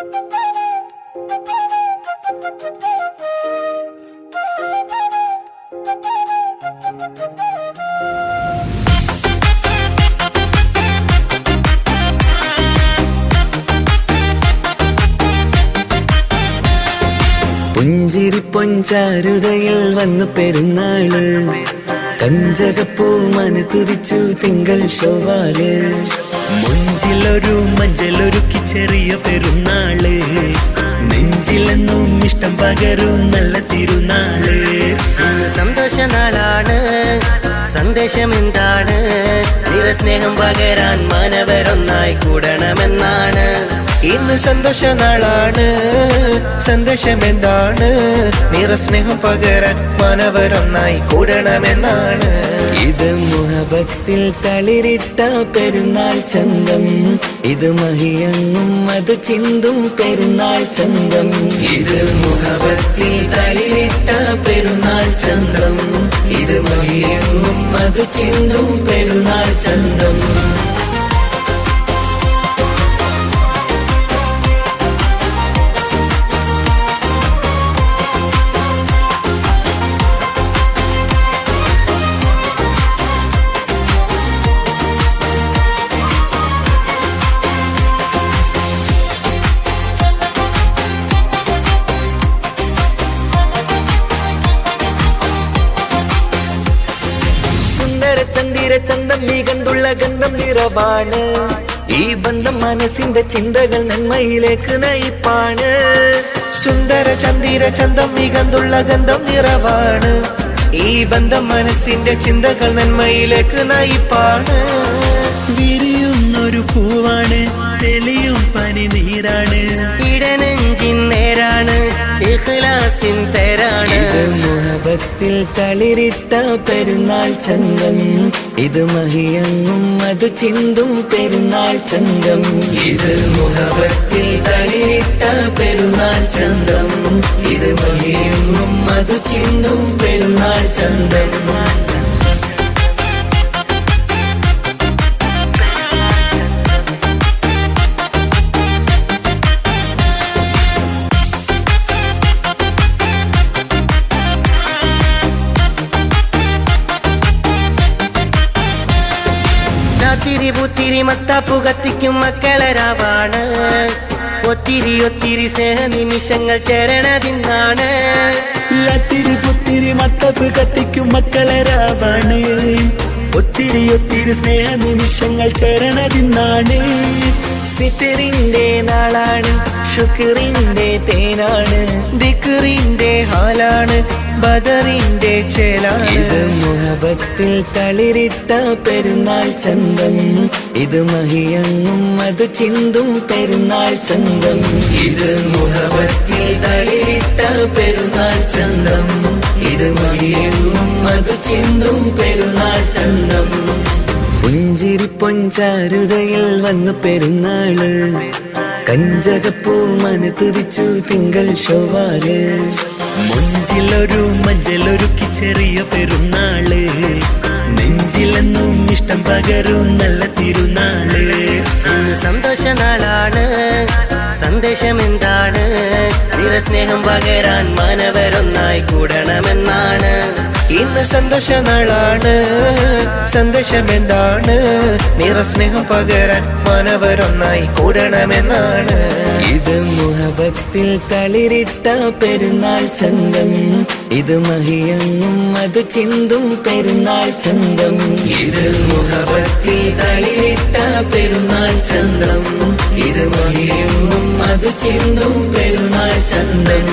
പുഞ്ചിരി പൊഞ്ചാരുതയിൽ വന്നു പെരുന്നാള്, കഞ്ചകപ്പൂ മനതുതിച്ചു തിങ്കൾ ശോവാല്. മുഞ്ചിലൊരു മഞ്ചലൊരുക്കി ചെറിയ പെരുന്നാള്, നെഞ്ചിലെന്നും ഇഷ്ടം പകരും നല്ല തിരുനാള്. സന്തോഷ നാളാണ്, സന്ദേശം എന്താണ്? നിറസ്നേഹം പകരാൻ മാനവരൊന്നായി കൂടണമെന്നാണ്. ഇന്ന് സന്തോഷ നാളാണ്, സന്ദേശം എന്താണ്? നിറസ്നേഹം പകരാൻ മാനവരൊന്നായി കൂടണമെന്നാണ്. ഇത് മുഹബത്തിൽ തളിരിട്ട പെരുന്നാൾ ചന്തം, ഇത് മഹിയങ്ങും അത് ചിന്തും പെരുന്നാൾ ചന്തം. ഇത് മുഹബത്തിൽ തളിരിട്ട പെരുന്നാൾ ചന്തം, ഇത് മഹിയങ്ങും അത് ചിന്തും പെരുന്നാൾ ചന്തം. ചന്ദിര ചന്തം മികന്തുള്ള ഗന്ധം നിറവാണ്, ഈ ബന്ധം മനസ്സിന്റെ ചിന്തകൾ നന്മയിലേക്ക് നയിപ്പാണ്. സുന്ദര ചന്ദിര ചന്തം മികന്തുള്ള ഗന്ധം നിറവാണ്, ഈ ബന്ധം മനസ്സിന്റെ ചിന്തകൾ നന്മയിലേക്ക് നയിപ്പാണ്. വിരിയുന്നൊരു പൂവാണ്, തെളിയും പനി നീരാണ്, ഇടനെഞ്ചിൻ നേരാണ്, ഇഖ്ലാസിൻ തേരാണ്. മുഹബത്തിൽ തളിരിട്ട പെരുന്നാൾ ചന്തം, ഇത് മഹിയങ്ങും അത് ചിന്തും പെരുന്നാൾ ചന്തം. ഇത് മുഹബത്തിൽ തളിരിട്ട പെരുന്നാൾ ചന്തം, ഇത് മഹിയങ്ങും അത് ചിന്തും പെരുന്നാൾ ചന്തം. രാത്തിരി പുത്തിരി മത്താപ്പു കത്തിക്കും മക്കളരാവാണ്, ഒത്തിരി ഒത്തിരി സ്നേഹ നിമിഷങ്ങൾ ചേരണതിന്നാണ്. രാത്തിരി പുത്തിരി മത്താപ്പ് കത്തിക്കും മക്കളരാവാണ്, ഒത്തിരി ഒത്തിരി സ്നേഹ നിമിഷങ്ങൾ ചേരണതിന്നാണ്. ഫിത്തറിന്റെ നാളാണ്, ശുക്രിന്റെ തേനാണ്, ദിക്റിന്റെ ഹാലാണ്, ബദറിന്റെ ചേലാണ്. ഇത് മുഹബത്തിൽ തളിരിട്ട പെരുന്നാൾ ചന്തം, ഇത് മഹിയങ്ങും അത് ചിന്തും പെരുന്നാൾ ചന്തം. ഇത് മുഹബത്തിൽ തളിരിട്ട പെരുന്നാൾ ചന്തം, ഇത് മഹിയങ്ങും അത് ചിന്തും പെരുന്നാൾ ചന്തം. പുഞ്ചിരി പൊഞ്ചാരുതയിൽ വന്നു പെരുന്നാള്, കഞ്ചകപ്പൂ മനതുതിച്ചു തിങ്കൾ ശോവാല്. മുഞ്ചിലൊരു മഞ്ചലൊരുക്കി ചെറിയ പെരുന്നാള്, നെഞ്ചിലെന്നും ഇഷ്ടം പകരും നല്ല തിരുനാള്. സന്തോഷ നാളാണ്, സന്ദേശം എന്താണ്? നിറസ്നേഹം പകരാൻ മാനവരൊന്നായി കൂടണമെന്നാണ്. ഇന്ന് സന്തോഷ നാളാണ്, സന്ദേശം എന്താണ്? നിറസ്നേഹം പകരാൻ മാനവരൊന്നായി കൂടണമെന്നാണ്. ഇത് മുഹബത്തിൽ തളിരിട്ട പെരുന്നാൾ ചന്തം, ഇത് മഹിയങ്ങും അത് ചിന്തും പെരുന്നാൾ ചന്തം. ഇത് മുഹബത്തിൽ തളിരിട്ട പെരുന്നാൾ ചന്തം, ഇത് മഹിയങ്ങും അത് ചിന്തും പെരുന്നാൾ ചന്തം.